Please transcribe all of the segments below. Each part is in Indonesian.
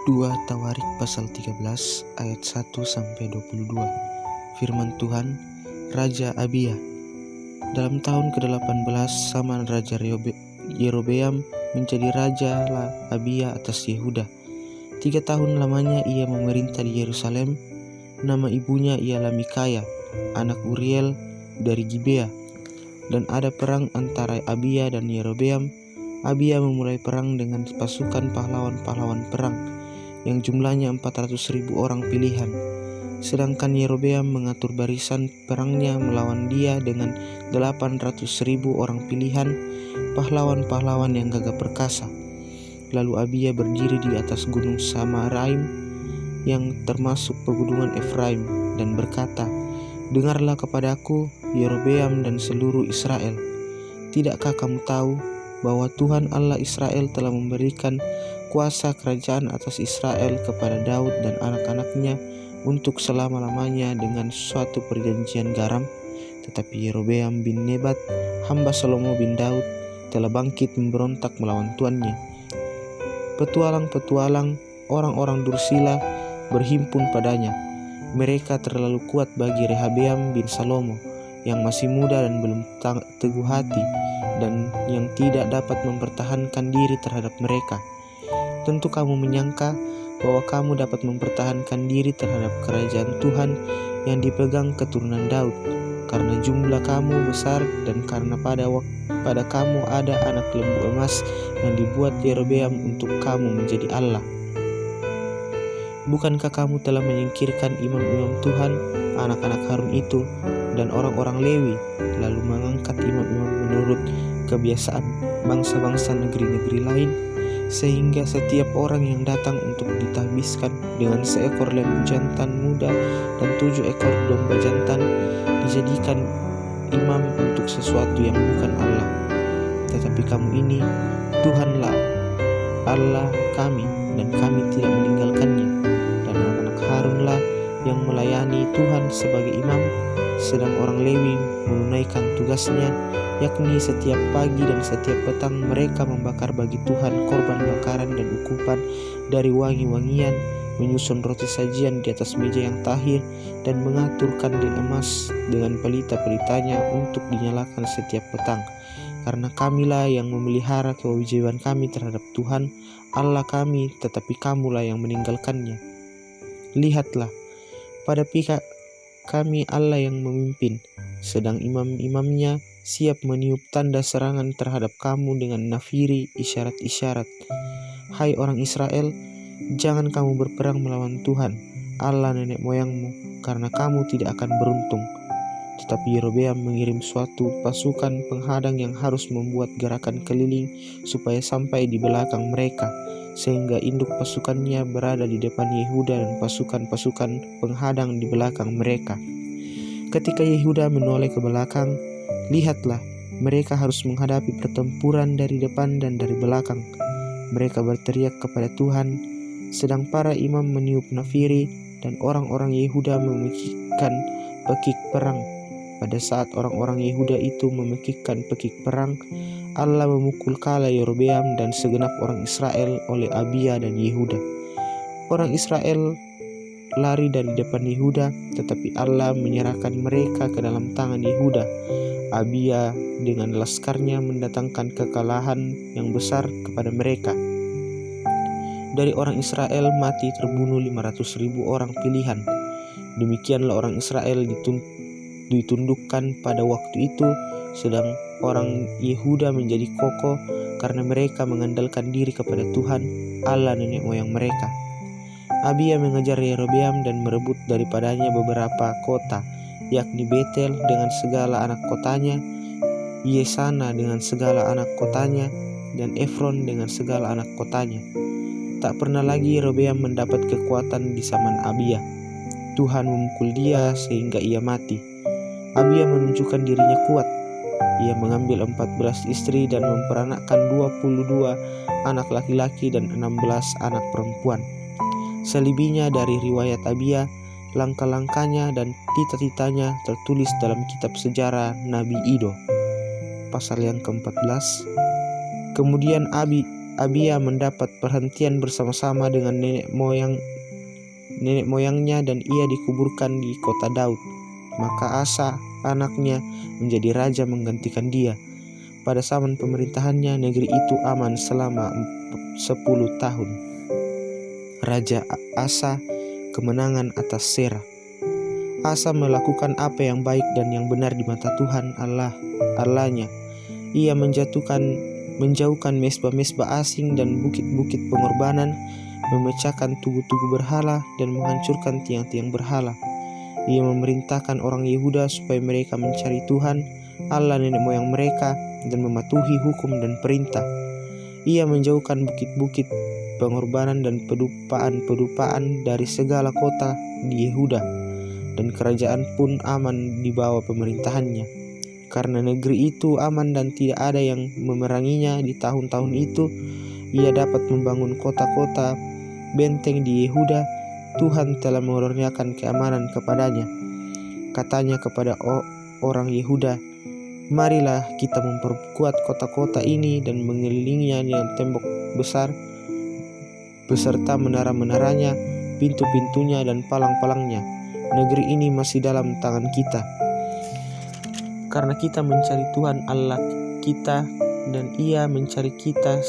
2 Tawarik pasal 13 ayat 1-22. Firman Tuhan, Raja Abia. Dalam tahun ke-18 zaman Raja Yerobeam menjadi raja lah Abia atas Yehuda. 3 tahun lamanya ia memerintah di Yerusalem. Nama ibunya ialah Mikaya, anak Uriel dari Gibea. Dan ada perang antara Abia dan Yerobeam. Abia memulai perang dengan pasukan pahlawan-pahlawan perang yang jumlahnya 400.000 orang pilihan. Sedangkan Yerobeam mengatur barisan perangnya melawan dia dengan 800.000 orang pilihan, pahlawan-pahlawan yang gagah perkasa. Lalu Abia berdiri di atas gunung Samaraim yang termasuk pegunungan Efraim dan berkata, "Dengarlah kepadaku, Yerobeam dan seluruh Israel. Tidakkah kamu tahu bahwa Tuhan Allah Israel telah memberikan kuasa kerajaan atas Israel kepada Daud dan anak-anaknya untuk selama-lamanya dengan suatu perjanjian garam? Tetapi Yerobeam bin Nebat, hamba Salomo bin Daud, telah bangkit memberontak melawan tuannya. Petualang-petualang, orang-orang Dursila berhimpun padanya. Mereka terlalu kuat bagi Rehabeam bin Salomo yang masih muda dan belum teguh hati, dan yang tidak dapat mempertahankan diri terhadap mereka. Tentu kamu menyangka bahwa kamu dapat mempertahankan diri terhadap kerajaan Tuhan yang dipegang keturunan Daud, karena jumlah kamu besar dan karena pada kamu ada anak lembu emas yang dibuat Yerobeam untuk kamu menjadi Allah. Bukankah kamu telah menyingkirkan imam-imam Tuhan, anak-anak Harun itu, dan orang-orang Lewi, lalu mengangkat imam-imam menurut kebiasaan bangsa-bangsa negeri-negeri lain, sehingga setiap orang yang datang untuk ditahbiskan dengan seekor lembu jantan muda dan 7 ekor domba jantan dijadikan imam untuk sesuatu yang bukan Allah. Tetapi kamu ini, Tuhanlah Allah kami, dan kami tidak meninggalkannya, dan anak-anak Harunlah yang melayani Tuhan sebagai imam, sedang orang Lewi menunaikan tugasnya, yakni setiap pagi dan setiap petang mereka membakar bagi Tuhan korban bakaran dan ukupan dari wangi-wangian, menyusun roti sajian di atas meja yang tahir, dan mengatur kandil emas dengan pelita-pelitanya untuk dinyalakan setiap petang. Karena kamilah yang memelihara kewajiban kami terhadap Tuhan Allah kami, tetapi kamulah yang meninggalkannya. Lihatlah, pada pihak kami Allah yang memimpin, sedang imam-imamnya siap meniup tanda serangan terhadap kamu dengan nafiri isyarat-isyarat. Hai orang Israel, jangan kamu berperang melawan Tuhan Allah nenek moyangmu, karena kamu tidak akan beruntung." Tetapi Yerobeam mengirim suatu pasukan penghadang yang harus membuat gerakan keliling supaya sampai di belakang mereka, sehingga induk pasukannya berada di depan Yehuda dan pasukan-pasukan penghadang di belakang mereka. Ketika Yehuda menoleh ke belakang, lihatlah, mereka harus menghadapi pertempuran dari depan dan dari belakang. Mereka berteriak kepada Tuhan, sedang para imam meniup nafiri dan orang-orang Yehuda memekikkan pekik perang. Pada saat orang-orang Yehuda itu memekikkan pekik perang, Allah memukul kala Yerobeam dan segenap orang Israel oleh Abia dan Yehuda. Orang Israel lari dari depan Yehuda, tetapi Allah menyerahkan mereka ke dalam tangan Yehuda. Abia dengan laskarnya mendatangkan kekalahan yang besar kepada mereka. Dari orang Israel mati terbunuh 500.000 orang pilihan. Demikianlah orang Israel ditundukkan pada waktu itu, sedang orang Yehuda menjadi kokoh karena mereka mengandalkan diri kepada Tuhan Allah nenek moyang mereka. Abia mengejar Yerobeam dan merebut daripadanya beberapa kota, yakni Betel dengan segala anak kotanya, Yesana dengan segala anak kotanya, dan Efron dengan segala anak kotanya. Tak pernah lagi Yerobeam mendapat kekuatan di zaman Abia. Tuhan memukul dia sehingga ia mati. Abia menunjukkan dirinya kuat. Ia mengambil 14 istri dan memperanakkan 22 anak laki-laki dan 16 anak perempuan. Selebihnya dari riwayat Abia, langkah-langkahnya dan tita-titanya tertulis dalam kitab sejarah Nabi Ido. Pasal yang ke-14. Kemudian Abia mendapat perhentian bersama-sama dengan nenek moyangnya dan ia dikuburkan di kota Daud. Maka Asa anaknya menjadi raja menggantikan dia. Pada zaman pemerintahannya negeri itu aman selama 10 tahun. Raja Asa kemenangan atas Serah. Asa melakukan apa yang baik dan yang benar di mata Tuhan Allahnya. Ia menjauhkan mesbah-mesbah asing dan bukit-bukit pengorbanan, memecahkan tugu-tugu berhala dan menghancurkan tiang-tiang berhala. Ia memerintahkan orang Yehuda supaya mereka mencari Tuhan, Allah nenek moyang mereka, dan mematuhi hukum dan perintah. Ia menjauhkan bukit-bukit pengorbanan dan pedupaan dari segala kota di Yehuda, dan kerajaan pun aman di bawah pemerintahannya. Karena negeri itu aman dan tidak ada yang memeranginya di tahun-tahun itu, ia dapat membangun kota-kota benteng di Yehuda. Tuhan telah menurunkan keamanan kepadanya. Katanya kepada orang Yehuda, marilah kita memperkuat kota-kota ini dan mengelilinginya dengan tembok besar beserta menara-menaranya, pintu-pintunya dan palang-palangnya. Negeri ini masih dalam tangan kita. Karena kita mencari Tuhan Allah kita dan Ia mencari kita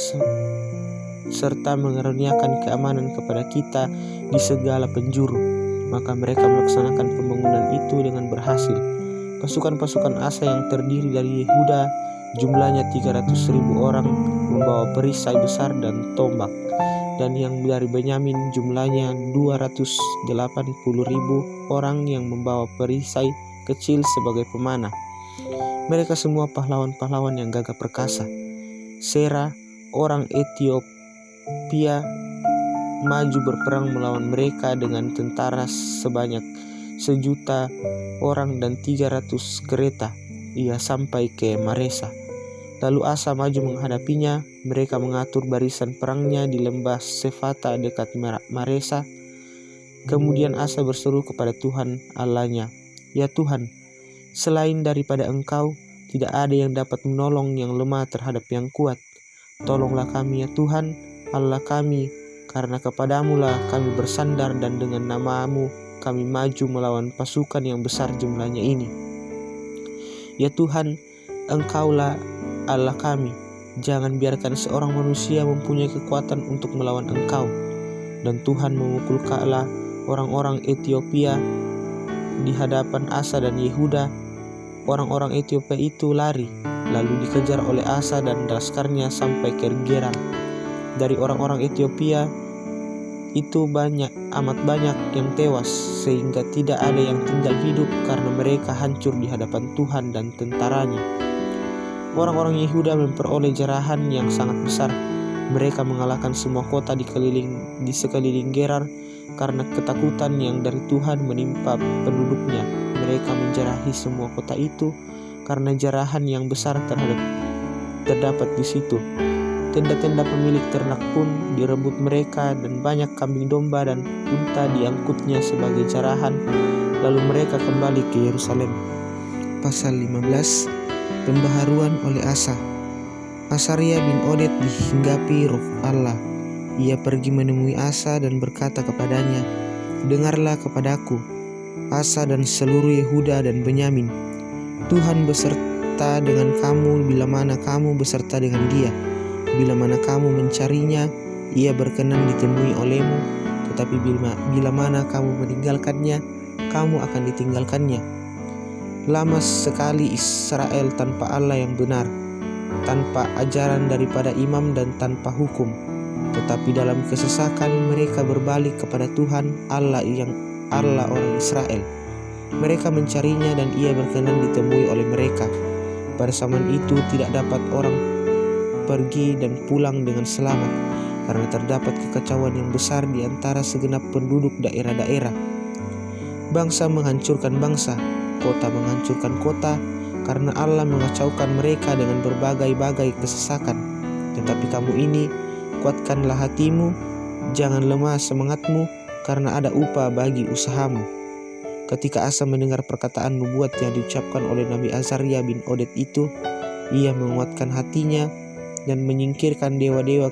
serta mengaruniakan keamanan kepada kita di segala penjuru, maka mereka melaksanakan pembangunan itu dengan berhasil. Pasukan-pasukan Asa yang terdiri dari Yehuda jumlahnya 300.000 orang membawa perisai besar dan tombak, dan yang dari Benyamin jumlahnya 280.000 orang yang membawa perisai kecil sebagai pemanah. Mereka semua pahlawan-pahlawan yang gagah perkasa. Serah, orang Ethiopia, maju berperang melawan mereka dengan tentara sebanyak 1.000.000 orang dan 300 kereta. Ia sampai ke Maresa. Lalu Asa maju menghadapinya. Mereka mengatur barisan perangnya di lembah Sefata dekat Maresa. Kemudian Asa berseru kepada Tuhan Allahnya, "Ya Tuhan, selain daripada Engkau, tidak ada yang dapat menolong yang lemah terhadap yang kuat. Tolonglah kami ya Tuhan, Allah kami, karena kepadamu-lah kami bersandar dan dengan nama-Mu kami maju melawan pasukan yang besar jumlahnya ini. Ya Tuhan, Engkaulah Allah kami, jangan biarkan seorang manusia mempunyai kekuatan untuk melawan Engkau." Dan Tuhan memukulkanlah orang-orang Ethiopia di hadapan Asa dan Yehuda. Orang-orang Ethiopia itu lari, lalu dikejar oleh Asa dan laskarnya sampai ke Gerang. Dari orang-orang Ethiopia itu amat banyak yang tewas, sehingga tidak ada yang tinggal hidup karena mereka hancur di hadapan Tuhan dan tentaranya. Orang-orang Yehuda memperoleh jarahan yang sangat besar. Mereka mengalahkan semua kota di sekeliling Gerar karena ketakutan yang dari Tuhan menimpa penduduknya. Mereka menjarahi semua kota itu karena jarahan yang besar terdapat di situ. Tenda-tenda pemilik ternak pun direbut mereka dan banyak kambing domba dan unta diangkutnya sebagai jarahan. Lalu mereka kembali ke Yerusalem. Pasal 15. Pembaharuan oleh Asa. Asaria bin Oded dihinggapi roh Allah. Ia pergi menemui Asa dan berkata kepadanya, "Dengarlah kepadaku, Asa dan seluruh Yehuda dan Benyamin. Tuhan beserta dengan kamu bila mana kamu beserta dengan Dia. Bila mana kamu mencarinya, Ia berkenan ditemui olehmu. Tetapi bila mana kamu meninggalkannya, kamu akan ditinggalkannya. Lama sekali Israel tanpa Allah yang benar, tanpa ajaran daripada imam dan tanpa hukum. Tetapi dalam kesesakan mereka berbalik kepada Tuhan Allah orang Israel. Mereka mencarinya dan Ia berkenan ditemui oleh mereka. Pada zaman itu tidak dapat orang pergi dan pulang dengan selamat, karena terdapat kekacauan yang besar di antara segenap penduduk daerah-daerah. Bangsa menghancurkan bangsa, kota menghancurkan kota, karena Allah mengacaukan mereka dengan berbagai-bagai kesesakan. Tetapi kamu ini, kuatkanlah hatimu, jangan lemah semangatmu, karena ada upah bagi usahamu." Ketika Asa mendengar perkataan nubuat yang diucapkan oleh Nabi Azaria bin Oded itu, ia menguatkan hatinya dan menyingkirkan dewa-dewa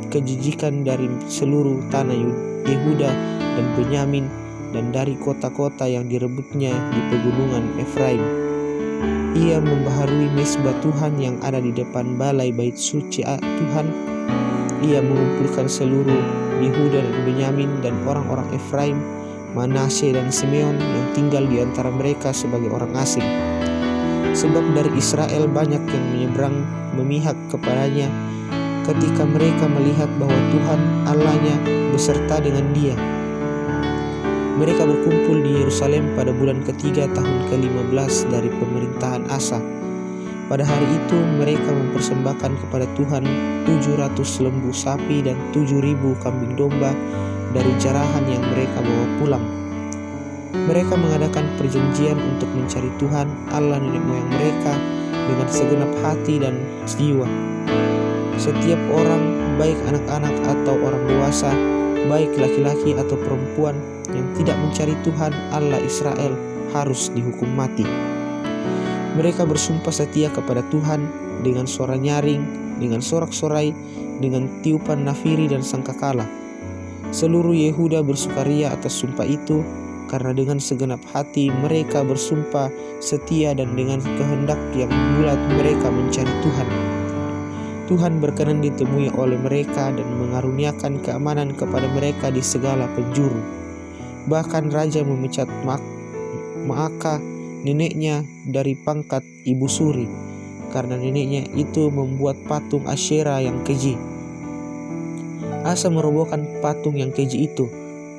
kejijikan dari seluruh tanah Yehuda dan Benyamin dan dari kota-kota yang direbutnya di pegunungan Efraim. Ia membaharui mesbah Tuhan yang ada di depan balai bait suci Tuhan. Ia mengumpulkan seluruh Yehuda dan Benyamin dan orang-orang Efraim, Manasye dan Simeon yang tinggal di antara mereka sebagai orang asing. Sebab dari Israel banyak yang menyeberang memihak kepadanya ketika mereka melihat bahwa Tuhan Allahnya beserta dengan dia. Mereka berkumpul di Yerusalem pada bulan ketiga tahun ke-15 dari pemerintahan Asa. Pada hari itu mereka mempersembahkan kepada Tuhan 700 lembu sapi dan 7.000 kambing domba dari jarahan yang mereka bawa pulang. Mereka mengadakan perjanjian untuk mencari Tuhan Allah nenek moyang mereka dengan segenap hati dan jiwa. Setiap orang, baik anak-anak atau orang dewasa, baik laki-laki atau perempuan yang tidak mencari Tuhan Allah Israel harus dihukum mati. Mereka bersumpah setia kepada Tuhan dengan suara nyaring, dengan sorak-sorai, dengan tiupan nafiri dan sangkakala. Seluruh Yehuda bersukaria atas sumpah itu, karena dengan segenap hati mereka bersumpah setia dan dengan kehendak yang bulat mereka mencari Tuhan. Tuhan berkenan ditemui oleh mereka dan mengaruniakan keamanan kepada mereka di segala penjuru. Bahkan raja memecat Maaka, neneknya, dari pangkat ibu suri, karena neneknya itu membuat patung Asyera yang keji. Asa merobohkan patung yang keji itu,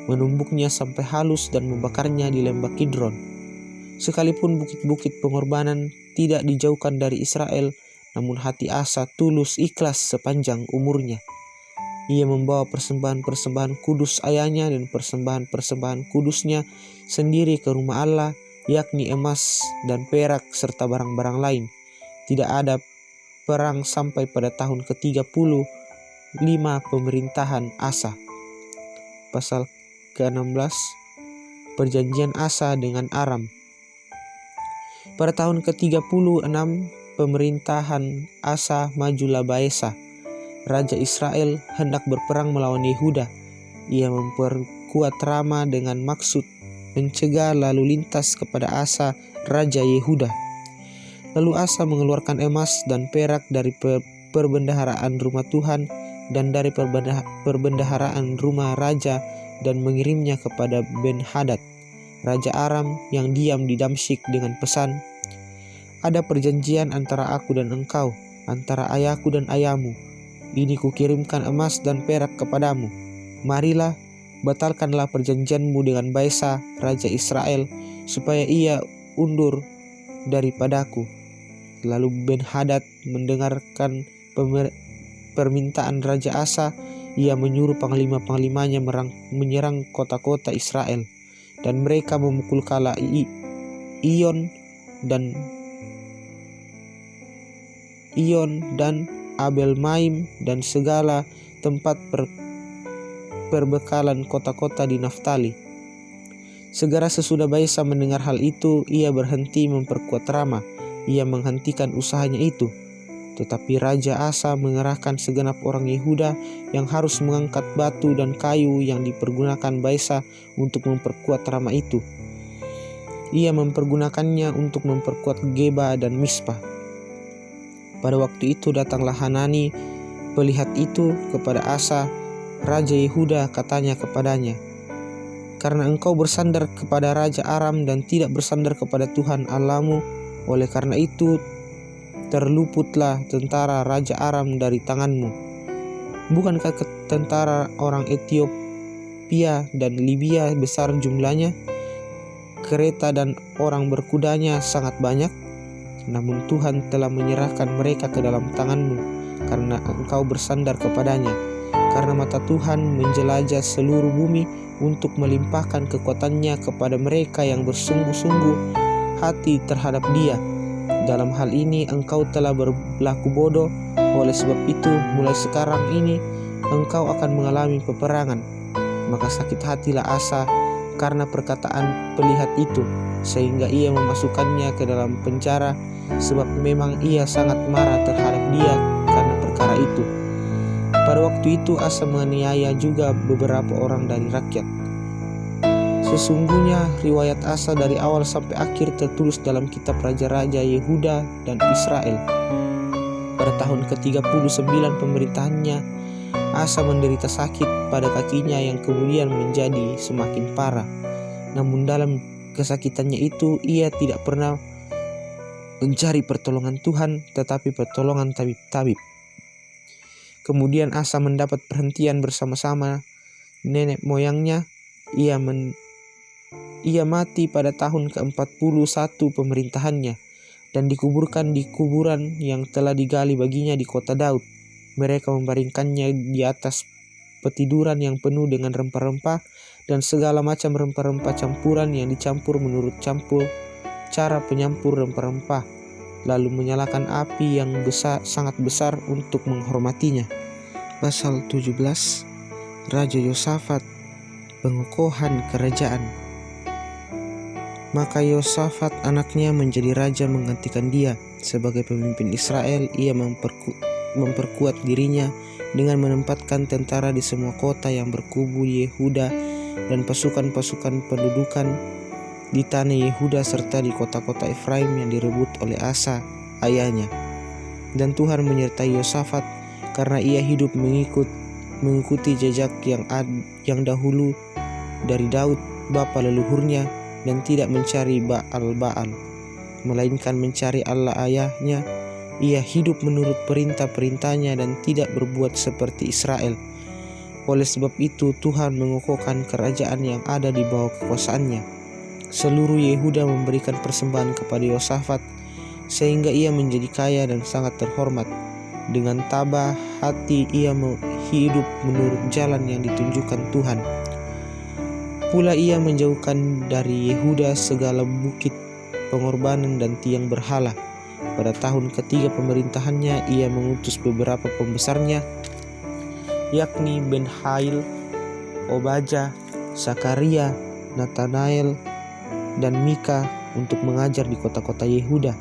menumbuknya sampai halus dan membakarnya di lembah Kidron. Sekalipun bukit-bukit pengorbanan tidak dijauhkan dari Israel, namun hati Asa tulus ikhlas sepanjang umurnya. Ia membawa persembahan-persembahan kudus ayahnya dan persembahan-persembahan kudusnya sendiri ke rumah Allah, yakni emas dan perak serta barang-barang lain. Tidak ada perang sampai pada tahun ke-35 pemerintahan Asa. Pasal ke-16, Perjanjian Asa dengan Aram. Pada tahun ke-36 pemerintahan Asa, majulah Baesa, raja Israel, hendak berperang melawan Yehuda. Ia memperkuat Rama dengan maksud mencegah lalu lintas kepada Asa, raja Yehuda. Lalu Asa mengeluarkan emas dan perak dari perbendaharaan rumah Tuhan dan dari perbendaharaan rumah raja dan mengirimnya kepada Ben-Hadad, raja Aram yang diam di Damsyik dengan pesan, "Ada perjanjian antara aku dan engkau, antara ayahku dan ayahmu. Ini kukirimkan emas dan perak kepadamu. Marilah, batalkanlah perjanjianmu dengan Baesa, raja Israel, supaya ia undur daripadaku." Lalu Ben-Hadad mendengarkan permintaan Raja Asa. Ia menyuruh panglima-panglimanya menyerang kota-kota Israel, dan mereka memukul kala Iyon dan Abel Maim dan segala tempat perbekalan kota-kota di Naftali. Segera sesudah Baesa mendengar hal itu, ia berhenti memperkuat Rama. Ia menghentikan usahanya itu. Tetapi Raja Asa mengerahkan segenap orang Yehuda yang harus mengangkat batu dan kayu yang dipergunakan Baesa untuk memperkuat Rama itu. Ia mempergunakannya untuk memperkuat Geba dan Mispa. Pada waktu itu datanglah Hanani, pelihat itu, kepada Asa, raja Yehuda, katanya kepadanya, "Karena engkau bersandar kepada Raja Aram dan tidak bersandar kepada Tuhan Allahmu, oleh karena itu terluputlah tentara Raja Aram dari tanganmu. Bukankah tentara orang Ethiopia dan Libya besar jumlahnya? Kereta dan orang berkudanya sangat banyak. Namun Tuhan telah menyerahkan mereka ke dalam tanganmu, karena engkau bersandar kepadanya. Karena mata Tuhan menjelajah seluruh bumi untuk melimpahkan kekuatannya kepada mereka yang bersungguh-sungguh hati terhadap Dia. Dalam hal ini engkau telah berlaku bodoh. Oleh sebab itu mulai sekarang ini engkau akan mengalami peperangan." Maka sakit hatilah Asa karena perkataan pelihat itu, sehingga ia memasukkannya ke dalam penjara, sebab memang ia sangat marah terhadap dia karena perkara itu. Pada waktu itu Asa menganiaya juga beberapa orang dari rakyat. Sesungguhnya riwayat Asa dari awal sampai akhir tertulis dalam kitab Raja-Raja Yehuda dan Israel. Pada tahun ke-39 pemerintahannya, Asa menderita sakit pada kakinya yang kemudian menjadi semakin parah. Namun dalam kesakitannya itu ia tidak pernah mencari pertolongan Tuhan, tetapi pertolongan tabib-tabib. Kemudian Asa mendapat perhentian bersama-sama nenek moyangnya. Ia mati pada tahun ke-41 pemerintahannya dan dikuburkan di kuburan yang telah digali baginya di kota Daud. Mereka membaringkannya di atas petiduran yang penuh dengan rempah-rempah dan segala macam rempah-rempah campuran yang dicampur menurut cara penyampur rempah-rempah, lalu menyalakan api yang sangat besar untuk menghormatinya. Pasal 17. Raja Yosafat, pengokohan kerajaan. Maka Yosafat anaknya menjadi raja menggantikan dia sebagai pemimpin Israel. Ia memperkuat dirinya dengan menempatkan tentara di semua kota yang berkubu di Yehuda dan pasukan-pasukan pendudukan di tanah Yehuda serta di kota-kota Efraim yang direbut oleh Asa ayahnya. Dan Tuhan menyertai Yosafat karena ia hidup mengikuti jejak yang dahulu dari Daud bapa leluhurnya, dan tidak mencari Baal-Baal, melainkan mencari Allah ayahnya. Ia hidup menurut perintah-perintahnya dan tidak berbuat seperti Israel. Oleh sebab itu Tuhan mengokohkan kerajaan yang ada di bawah kekuasaannya. Seluruh Yehuda memberikan persembahan kepada Yosafat sehingga ia menjadi kaya dan sangat terhormat. Dengan tabah hati ia hidup menurut jalan yang ditunjukkan Tuhan. Pula ia menjauhkan dari Yehuda segala bukit pengorbanan dan tiang berhala. Pada tahun ketiga pemerintahannya ia mengutus beberapa pembesarnya, yakni Ben-Hail, Obaja, Sakaria, Natanael, dan Mika untuk mengajar di kota-kota Yehuda.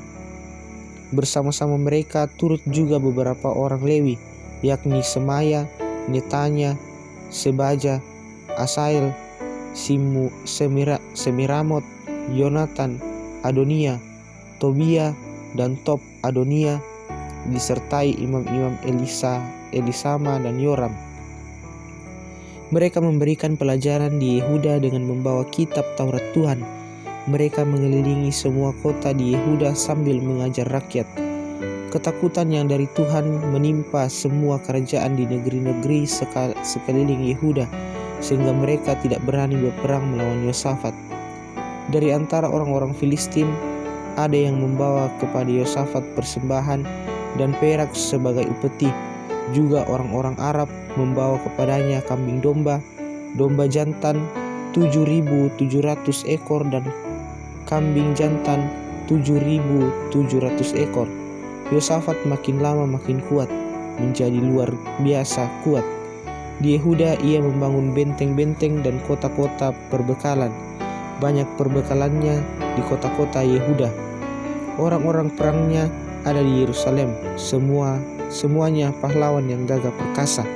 Bersama-sama mereka turut juga beberapa orang Lewi, yakni Semaya, Netanya, Sebaja, Asael, Semiramot, Yonatan, Adonia, Tobia, dan Tob Adonia, disertai imam-imam Elisama dan Yoram. Mereka memberikan pelajaran di Yehuda dengan membawa kitab Taurat Tuhan. Mereka mengelilingi semua kota di Yehuda sambil mengajar rakyat. Ketakutan yang dari Tuhan menimpa semua kerajaan di negeri-negeri sekeliling Yehuda, sehingga mereka tidak berani berperang melawan Yosafat. Dari antara orang-orang Filistin, ada yang membawa kepada Yosafat persembahan dan perak sebagai upeti. Juga orang-orang Arab membawa kepadanya kambing domba jantan 7.700 ekor dan kambing jantan 7.700 ekor. Yosafat makin lama makin kuat, menjadi luar biasa kuat. Di Yehuda ia membangun benteng-benteng dan kota-kota perbekalan. Banyak perbekalannya di kota-kota Yehuda. Orang-orang perangnya ada di Yerusalem. Semuanya pahlawan yang gagah perkasa.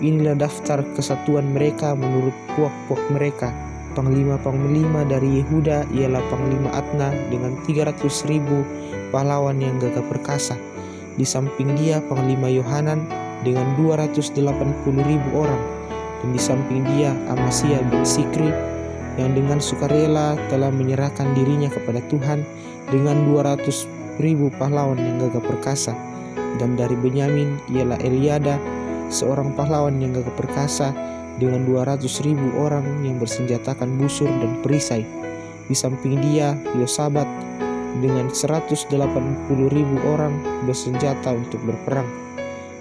Inilah daftar kesatuan mereka menurut puak-puak mereka. Panglima-panglima dari Yehuda ialah Panglima Adna dengan 300.000 pahlawan yang gagah perkasa. Di samping dia Panglima Yohanan dengan 280.000 orang, dan di samping dia Amasya bin Sikri yang dengan sukarela telah menyerahkan dirinya kepada Tuhan dengan 200.000 pahlawan yang gagah perkasa. Dan dari Benyamin ialah Eliada, seorang pahlawan yang gagah perkasa dengan 200.000 orang yang bersenjatakan busur dan perisai. Di samping dia Yosabat dengan 180.000 orang bersenjata untuk berperang.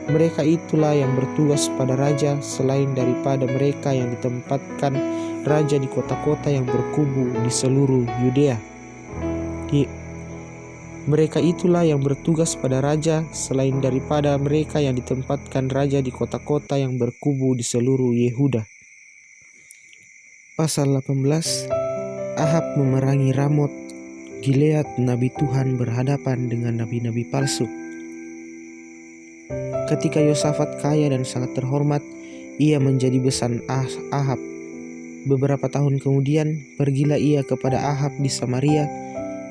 Mereka itulah yang bertugas pada raja, selain daripada mereka yang ditempatkan raja di kota-kota yang berkubu di seluruh Yudea. Mereka itulah yang bertugas pada raja, selain daripada mereka yang ditempatkan raja di kota-kota yang berkubu di seluruh Yehuda. Pasal 18. Ahab memerangi Ramot Gilead. Nabi Tuhan berhadapan dengan nabi-nabi palsu. Ketika Yosafat kaya dan sangat terhormat, ia menjadi besan Ahab. Beberapa tahun kemudian, pergilah ia kepada Ahab di Samaria.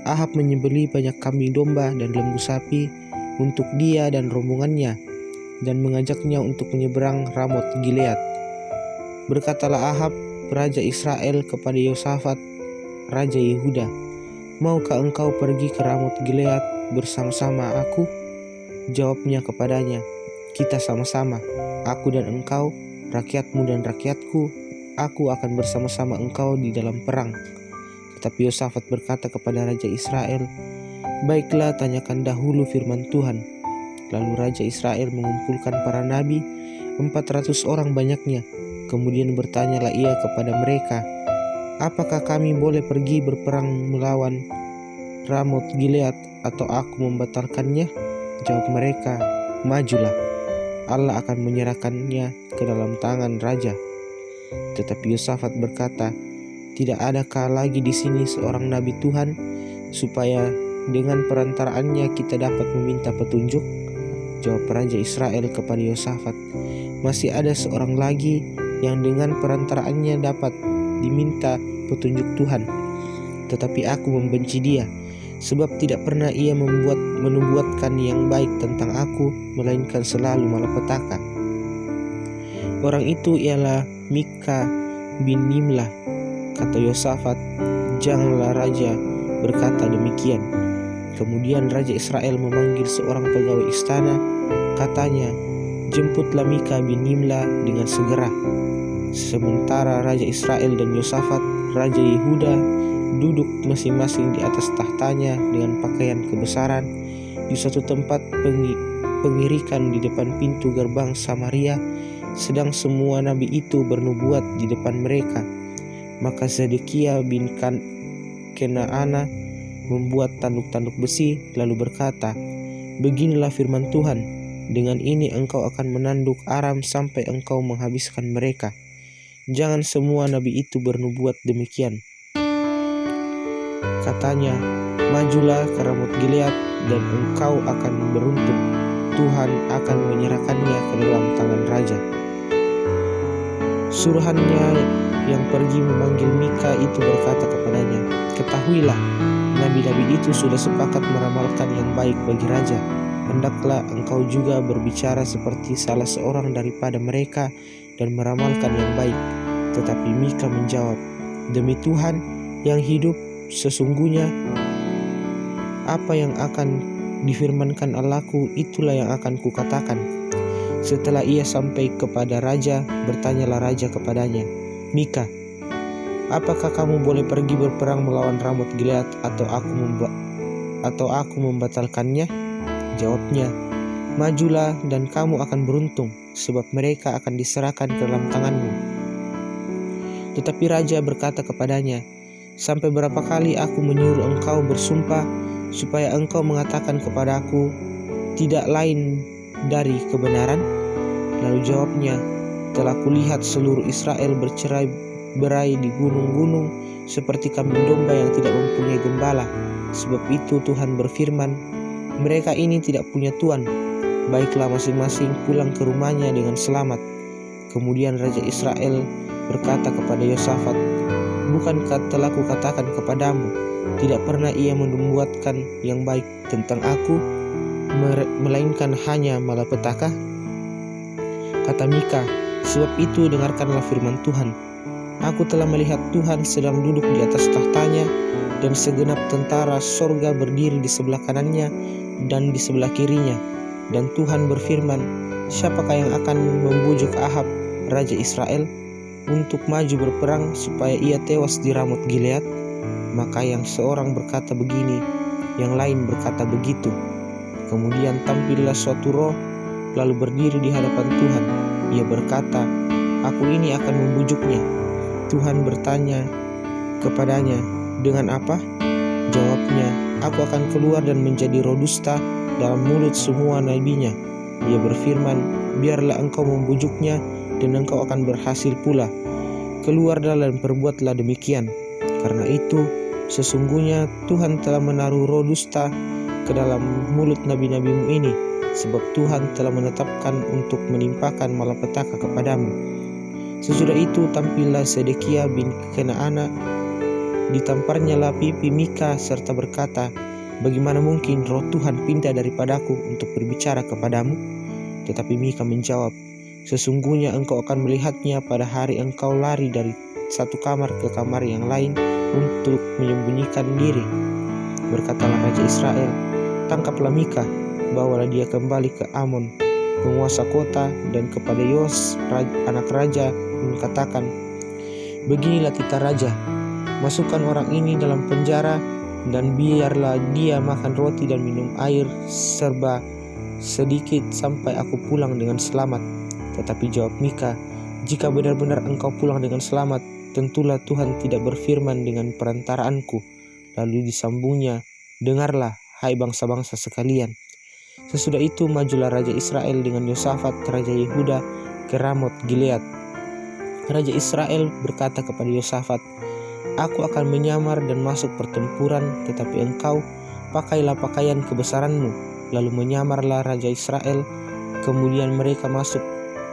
Ahab menyembelih banyak kambing domba dan lembu sapi untuk dia dan rombongannya, dan mengajaknya untuk menyeberang Ramot Gilead. Berkatalah Ahab, Raja Israel, kepada Yosafat, Raja Yehuda, "Maukah engkau pergi ke Ramot Gilead bersama-sama aku?" Jawabnya kepadanya, "Kita sama-sama, aku dan engkau, rakyatmu dan rakyatku, aku akan bersama-sama engkau di dalam perang." Tetapi Yosafat berkata kepada Raja Israel, "Baiklah, tanyakan dahulu firman Tuhan." Lalu Raja Israel mengumpulkan para nabi, 400 orang banyaknya. Kemudian bertanyalah ia kepada mereka, "Apakah kami boleh pergi berperang melawan Ramot Gilead atau aku membatalkannya?" Jawab mereka, "Majulah, Allah akan menyerahkannya ke dalam tangan raja." Tetapi Yosafat berkata, "Tidak adakah lagi di sini seorang nabi Tuhan, supaya dengan perantaraannya kita dapat meminta petunjuk?" Jawab Raja Israel kepada Yosafat, "Masih ada seorang lagi yang dengan perantaraannya dapat diminta petunjuk Tuhan. Tetapi aku membenci dia, sebab tidak pernah ia menubuatkan yang baik tentang aku, melainkan selalu malapetaka. Orang itu ialah Mika bin Nimlah." Kata Yosafat, "Janganlah raja berkata demikian." Kemudian Raja Israel memanggil seorang pegawai istana. Katanya, "Jemputlah Mika bin Nimlah dengan segera." Sementara Raja Israel dan Yosafat, Raja Yehuda, duduk masing-masing di atas tahtanya dengan pakaian kebesaran di suatu tempat pengirikan di depan pintu gerbang Samaria, sedang semua nabi itu bernubuat di depan mereka. Maka Zedekia bin Kenaana membuat tanduk-tanduk besi, lalu berkata, "Beginilah firman Tuhan, dengan ini engkau akan menanduk Aram sampai engkau menghabiskan mereka." Jangan semua nabi itu bernubuat demikian. Katanya, "Majulah ke Ramot Gilead dan engkau akan beruntung. Tuhan akan menyerahkannya ke dalam tangan raja." Suruhannya yang pergi memanggil Mika itu berkata kepadanya, "Ketahuilah, nabi-nabi itu sudah sepakat meramalkan yang baik bagi raja. Hendaklah engkau juga berbicara seperti salah seorang daripada mereka dan meramalkan yang baik." Tetapi Mika menjawab, "Demi Tuhan yang hidup, sesungguhnya apa yang akan difirmankan Allahku, itulah yang akan kukatakan." Setelah ia sampai kepada raja, bertanyalah raja kepadanya, "Mika, apakah kamu boleh pergi berperang melawan Ramot Gilead atau aku membatalkannya?" Jawabnya, "Majulah dan kamu akan beruntung, sebab mereka akan diserahkan ke dalam tanganmu." Tetapi raja berkata kepadanya, "Sampai berapa kali aku menyuruh engkau bersumpah, supaya engkau mengatakan kepadaku tidak lain dari kebenaran?" Lalu jawabnya, "Telah kulihat seluruh Israel bercerai-berai di gunung-gunung seperti kambing domba yang tidak mempunyai gembala. Sebab itu Tuhan berfirman, mereka ini tidak punya tuan. Baiklah, masing-masing pulang ke rumahnya dengan selamat." Kemudian Raja Israel berkata kepada Yosafat, "Bukankah telah kukatakan kepadamu, tidak pernah ia membuatkan yang baik tentang aku, melainkan hanya malapetaka?" Kata Mika, "Sebab itu dengarkanlah firman Tuhan. Aku telah melihat Tuhan sedang duduk di atas tahtanya, dan segenap tentara sorga berdiri di sebelah kanannya dan di sebelah kirinya. Dan Tuhan berfirman, siapakah yang akan membujuk Ahab, Raja Israel, untuk maju berperang supaya ia tewas di Ramot Gilead?" Maka yang seorang berkata begini, yang lain berkata begitu. Kemudian tampillah suatu roh, lalu berdiri di hadapan Tuhan. Ia berkata, "Aku ini akan membujuknya." Tuhan bertanya kepadanya, "Dengan apa?" Jawabnya, "Aku akan keluar dan menjadi roh dusta dalam mulut semua nabinya." Ia berfirman, "Biarlah engkau membujuknya, dan engkau akan berhasil pula. Keluarlah dan perbuatlah demikian. Karena itu, sesungguhnya Tuhan telah menaruh roh dusta ke dalam mulut nabi-nabimu ini. sebab Tuhan telah menetapkan untuk menimpakan malapetaka kepadamu. Sesudah itu tampillah Sedekia bin Kenaana, ditamparnyalah pipi Mika serta berkata, "Bagaimana mungkin roh Tuhan pindah daripadaku untuk berbicara kepadamu?" Tetapi Mika menjawab, "Sesungguhnya engkau akan melihatnya pada hari engkau lari dari satu kamar ke kamar yang lain untuk menyembunyikan diri." Berkatalah Raja Israel, "Tangkaplah Mika, bawalah dia kembali ke Amon, penguasa kota, dan kepada Yos, anak raja, mengatakan, beginilah titah raja, masukkan orang ini dalam penjara, dan biarlah dia makan roti dan minum air serba sedikit sampai aku pulang dengan selamat." Tetapi jawab Mika, "Jika benar-benar engkau pulang dengan selamat, tentulah Tuhan tidak berfirman dengan perantaraanku." Lalu disambungnya, "Dengarlah, hai bangsa-bangsa sekalian." Sesudah itu majulah Raja Israel dengan Yosafat Raja Yehuda ke Ramot Gilead. Raja Israel berkata kepada Yosafat, "Aku akan menyamar dan masuk pertempuran, tetapi engkau pakailah pakaian kebesaranmu." Lalu menyamarlah Raja Israel, kemudian mereka masuk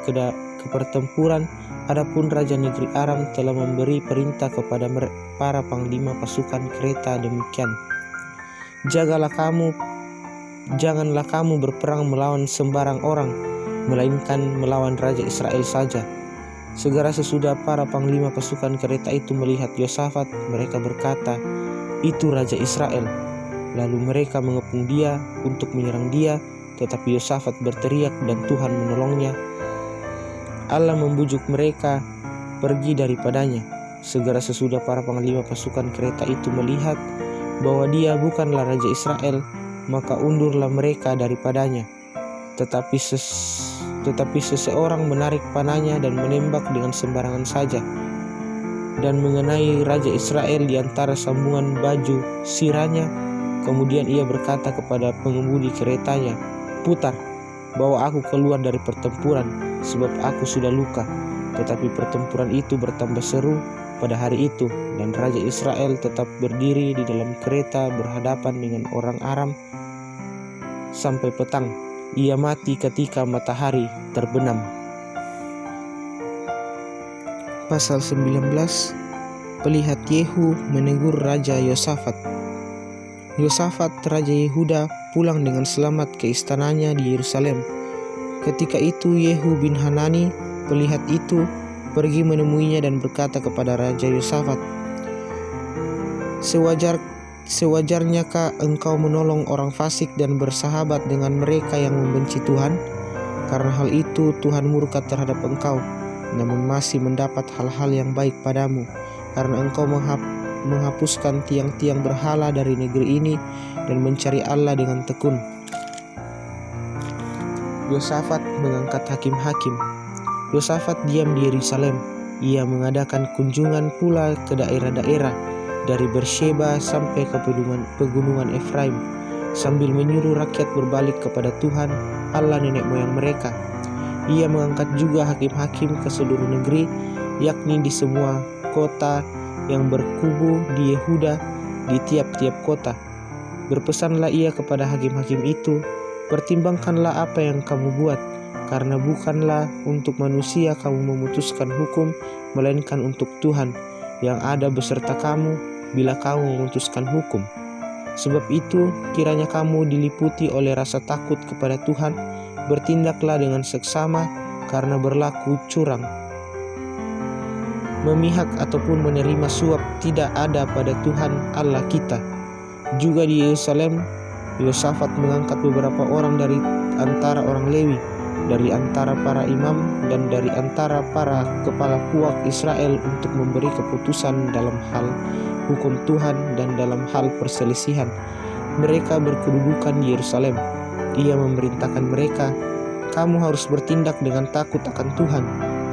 ke pertempuran. Adapun Raja negeri Aram telah memberi perintah kepada para panglima pasukan kereta demikian, Janganlah kamu berperang melawan sembarang orang, melainkan melawan Raja Israel saja." Segera sesudah para panglima pasukan kereta itu melihat Yosafat, mereka berkata, "Itu Raja Israel." Lalu mereka mengepung dia untuk menyerang dia, tetapi Yosafat berteriak dan Tuhan menolongnya. Allah membujuk mereka pergi daripadanya. Segera sesudah para panglima pasukan kereta itu melihat bahwa dia bukanlah Raja Israel, maka undurlah mereka daripadanya. Tetapi seseorang menarik panahnya dan menembak dengan sembarangan saja, dan mengenai Raja Israel di antara sambungan baju sirahnya. Kemudian ia berkata kepada pengemudi keretanya, "Putar, bawa aku keluar dari pertempuran, sebab aku sudah luka." Tetapi pertempuran itu bertambah seru pada hari itu, dan Raja Israel tetap berdiri di dalam kereta berhadapan dengan orang Aram sampai petang. Ia mati ketika matahari terbenam. Pasal 19. Pelihat Yehu menegur Raja Yosafat. Yosafat Raja Yehuda pulang dengan selamat ke istananya di Yerusalem. Ketika itu Yehu bin Hanani, pelihat itu, pergi menemuinya dan berkata kepada Raja Yosafat, Sewajarnyakah engkau menolong orang fasik dan bersahabat dengan mereka yang membenci Tuhan? Karena hal itu Tuhan murka terhadap engkau, namun masih mendapat hal-hal yang baik padamu, karena engkau menghapuskan tiang-tiang berhala dari negeri ini dan mencari Allah dengan tekun. Yosafat mengangkat hakim-hakim. Yosafat diam di Yerusalem. Ia mengadakan kunjungan pula ke daerah-daerah dari Bersheba sampai ke pegunungan Efraim, sambil menyuruh rakyat berbalik kepada Tuhan, Allah nenek moyang mereka. Ia mengangkat juga hakim-hakim ke seluruh negeri, yakni di semua kota yang berkubu di Yehuda, di tiap-tiap kota. Berpesanlah ia kepada hakim-hakim itu, "Pertimbangkanlah apa yang kamu buat, karena bukanlah untuk manusia kamu memutuskan hukum, melainkan untuk Tuhan yang ada beserta kamu bila kamu memutuskan hukum. Sebab itu, kiranya kamu diliputi oleh rasa takut kepada Tuhan, bertindaklah dengan seksama, karena berlaku curang, memihak ataupun menerima suap tidak ada pada Tuhan Allah kita." Juga di Yerusalem, Yosafat mengangkat beberapa orang dari antara orang Lewi, dari antara para imam, dan dari antara para kepala puak Israel untuk memberi keputusan dalam hal hukum Tuhan dan dalam hal perselisihan. Mereka berkedudukan di Yerusalem. Ia memerintahkan mereka, "Kamu harus bertindak dengan takut akan Tuhan,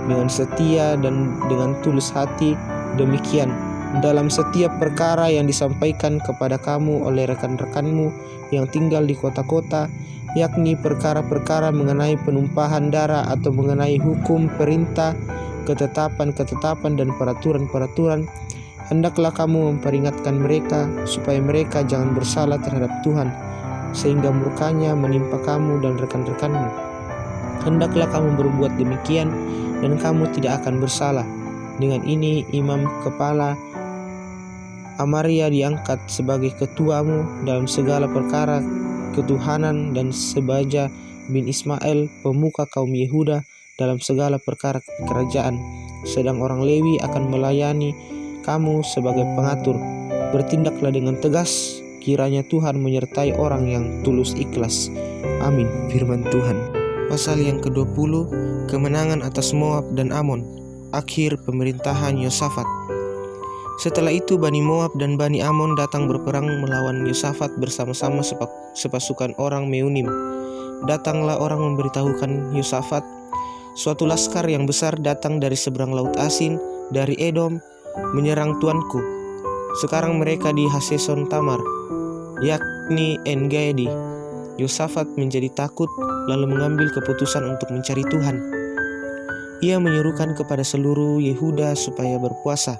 dengan setia dan dengan tulus hati. Demikian, dalam setiap perkara yang disampaikan kepada kamu oleh rekan-rekanmu yang tinggal di kota-kota, yakni perkara-perkara mengenai penumpahan darah atau mengenai hukum, perintah, ketetapan-ketetapan dan peraturan-peraturan, hendaklah kamu memperingatkan mereka supaya mereka jangan bersalah terhadap Tuhan, sehingga murkanya menimpa kamu dan rekan-rekanmu. Hendaklah kamu berbuat demikian, dan kamu tidak akan bersalah. Dengan ini imam kepala Amaria diangkat sebagai ketuamu dalam segala perkara ketuhanan, dan Sebaja bin Ismail pemuka kaum Yehuda dalam segala perkara kerajaan. Sedang orang Lewi akan melayani kamu sebagai pengatur. Bertindaklah dengan tegas, kiranya Tuhan menyertai orang yang tulus ikhlas. Amin. Firman Tuhan. Pasal yang ke-20, kemenangan atas Moab dan Amon. Akhir pemerintahan Yosafat. Setelah itu Bani Moab dan Bani Amon datang berperang melawan Yosafat bersama-sama sepasukan orang Meunim. Datanglah orang memberitahukan Yosafat, suatu laskar yang besar datang dari seberang laut Asin, dari Edom, menyerang tuanku. Sekarang mereka di Haseson Tamar, yakni En-Gedi. Yosafat menjadi takut, lalu mengambil keputusan untuk mencari Tuhan. Ia menyerukan kepada seluruh Yehuda supaya berpuasa,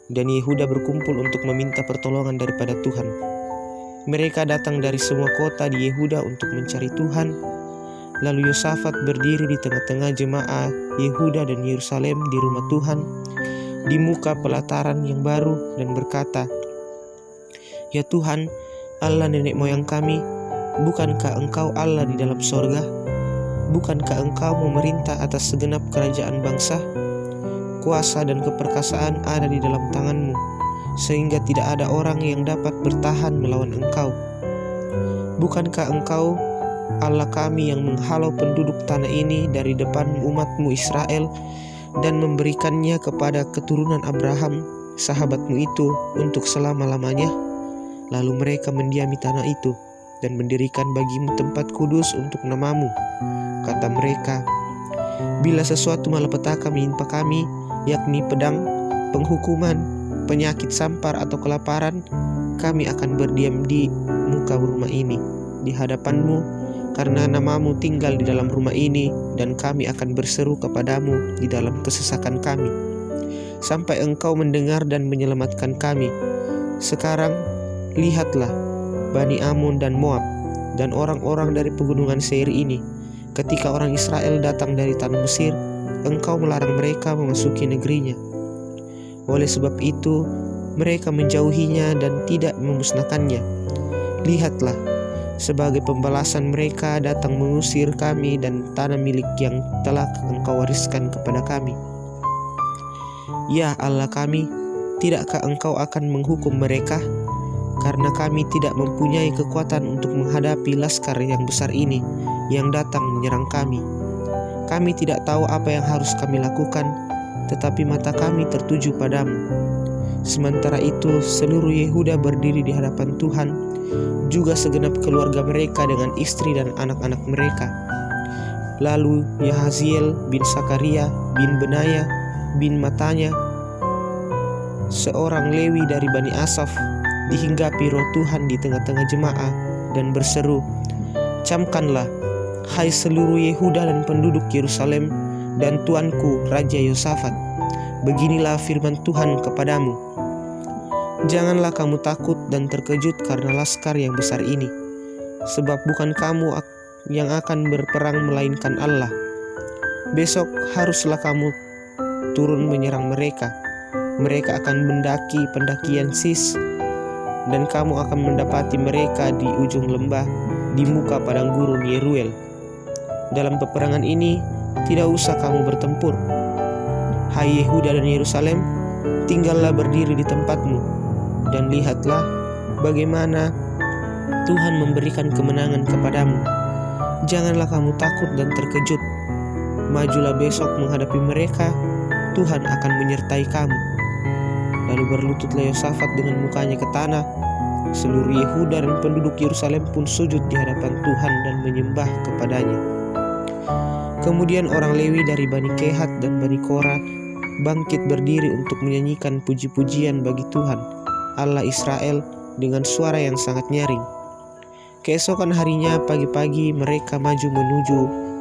dan Yehuda berkumpul untuk meminta pertolongan daripada Tuhan. Mereka datang dari semua kota di Yehuda untuk mencari Tuhan. Lalu Yosafat berdiri di tengah-tengah jemaah Yehuda dan Yerusalem di rumah Tuhan, di muka pelataran yang baru, dan berkata, "Ya Tuhan, Allah nenek moyang kami, bukankah Engkau Allah di dalam sorga? Bukankah Engkau memerintah atas segenap kerajaan bangsa? Kuasa dan keperkasaan ada di dalam tangan-Mu, sehingga tidak ada orang yang dapat bertahan melawan Engkau. Bukankah Engkau Allah kami yang menghalau penduduk tanah ini dari depan umat-Mu Israel dan memberikannya kepada keturunan Abraham, sahabat-Mu itu, untuk selama-lamanya?" Lalu mereka mendiami tanah itu dan mendirikan bagimu tempat kudus untuk nama-Mu. Kata mereka, "Bila sesuatu malapetaka menimpa kami, yakni pedang, penghukuman, penyakit sampar atau kelaparan, kami akan berdiam di muka rumah ini di hadapan-Mu, karena nama-Mu tinggal di dalam rumah ini, dan kami akan berseru kepadamu di dalam kesesakan kami, sampai Engkau mendengar dan menyelamatkan kami. Sekarang lihatlah, Bani Amon dan Moab, dan orang-orang dari pegunungan Seir ini, ketika orang Israel datang dari tanah Mesir, Engkau melarang mereka memasuki negerinya. Oleh sebab itu, mereka menjauhinya dan tidak memusnahkannya. Lihatlah, sebagai pembalasan mereka datang mengusir kami dan tanah milik yang telah Engkau wariskan kepada kami. Ya Allah kami, tidakkah Engkau akan menghukum mereka? Karena kami tidak mempunyai kekuatan untuk menghadapi laskar yang besar ini yang datang menyerang kami. Kami tidak tahu apa yang harus kami lakukan, tetapi mata kami tertuju padamu." Sementara itu seluruh Yehuda berdiri di hadapan Tuhan, juga segenap keluarga mereka dengan istri dan anak-anak mereka. Lalu Yahaziel bin Sakaria bin Benaya bin Matanya, seorang Lewi dari Bani Asaf, dihinggapi roh Tuhan di tengah-tengah jemaah dan berseru, "Camkanlah, hai seluruh Yehuda dan penduduk Yerusalem, dan tuanku Raja Yosafat, beginilah firman Tuhan kepadamu. Janganlah kamu takut dan terkejut karena laskar yang besar ini, sebab bukan kamu yang akan berperang melainkan Allah. Besok haruslah kamu turun menyerang mereka. Mereka akan mendaki pendakian Sis, dan kamu akan mendapati mereka di ujung lembah, di muka padang gurun Yeruel. Dalam peperangan ini tidak usah kamu bertempur. Hai Yehuda dan Yerusalem, tinggallah berdiri di tempatmu, dan lihatlah bagaimana Tuhan memberikan kemenangan kepadamu. Janganlah kamu takut dan terkejut. Majulah besok menghadapi mereka, Tuhan akan menyertai kamu." Lalu berlututlah Yosafat dengan mukanya ke tanah. Seluruh Yehuda dan penduduk Yerusalem pun sujud di hadapan Tuhan dan menyembah kepadanya. Kemudian orang Lewi dari Bani Kehat dan Bani Korah bangkit berdiri untuk menyanyikan puji-pujian bagi Tuhan, Allah Israel, dengan suara yang sangat nyaring. Keesokan harinya pagi-pagi mereka maju menuju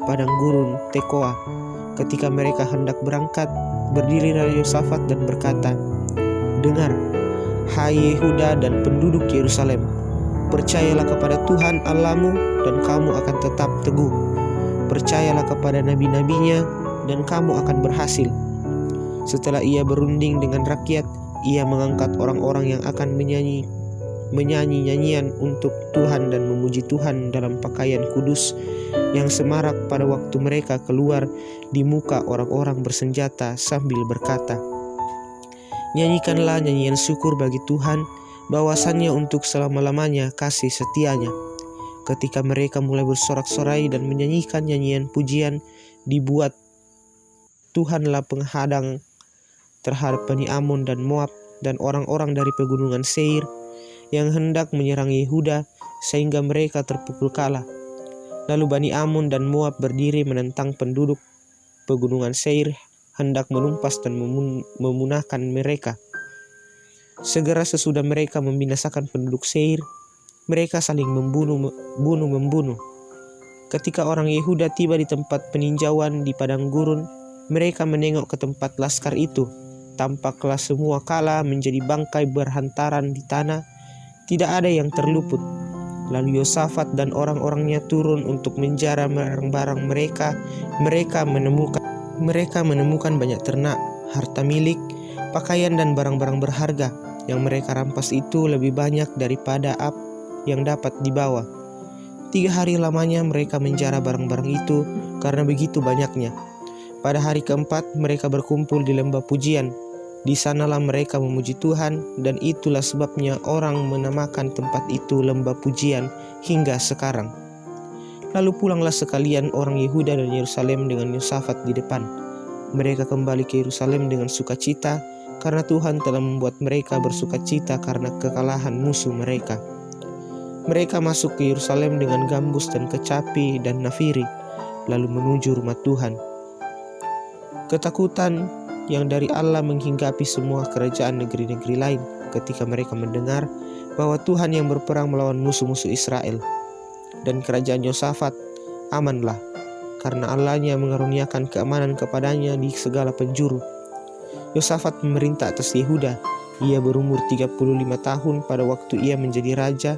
padang gurun Tekoa. Ketika mereka hendak berangkat, berdirilah Yosafat dan berkata, "Dengar, hai Yehuda dan penduduk Yerusalem, Percayalah kepada Tuhan Allahmu dan kamu akan tetap teguh. Percayalah kepada nabi-nabinya dan kamu akan berhasil. Setelah ia berunding dengan rakyat, ia mengangkat orang-orang yang akan menyanyi nyanyian untuk Tuhan dan memuji Tuhan dalam pakaian kudus yang semarak pada waktu mereka keluar di muka orang-orang bersenjata sambil berkata, "Nyanyikanlah nyanyian syukur bagi Tuhan, bahwasannya untuk selama-lamanya kasih setianya." Ketika mereka mulai bersorak-sorai dan menyanyikan nyanyian pujian, dibuat Tuhanlah penghadang terhadap Bani Amon dan Moab dan orang-orang dari pegunungan Seir yang hendak menyerang Yehuda, sehingga mereka terpukul kalah. Lalu Bani Amon dan Moab berdiri menentang penduduk pegunungan Seir, hendak menumpas dan memunahkan mereka. Segera sesudah mereka membinasakan penduduk Seir, mereka saling membunuh. Ketika orang Yehuda tiba di tempat peninjauan di padang gurun, mereka menengok ke tempat laskar itu. Tampaklah semua kala menjadi bangkai berhantaran di tanah, tidak ada yang terluput. Lalu Yosafat dan orang-orangnya turun untuk menjara barang-barang mereka. Mereka menemukan banyak ternak, harta milik, pakaian dan barang-barang berharga. Yang mereka rampas itu lebih banyak daripada yang dapat dibawa. 3 hari lamanya mereka menjara barang-barang itu karena begitu banyaknya. Pada hari keempat mereka berkumpul di lembah pujian. Di sanalah mereka memuji Tuhan, dan itulah sebabnya orang menamakan tempat itu lembah pujian hingga sekarang. Lalu pulanglah sekalian orang Yehuda dan Yerusalem dengan Yosafat di depan. Mereka kembali ke Yerusalem dengan sukacita, karena Tuhan telah membuat mereka bersukacita karena kekalahan musuh mereka. Mereka masuk ke Yerusalem dengan gambus dan kecapi dan nafiri, lalu menuju rumah Tuhan. Ketakutan yang dari Allah menghinggapi semua kerajaan negeri-negeri lain ketika mereka mendengar bahwa Tuhan yang berperang melawan musuh-musuh Israel. Dan kerajaan Yosafat amanlah, karena Allahnya mengaruniakan keamanan kepadanya di segala penjuru. Yosafat memerintah atas Yehuda. Ia berumur 35 tahun pada waktu ia menjadi raja,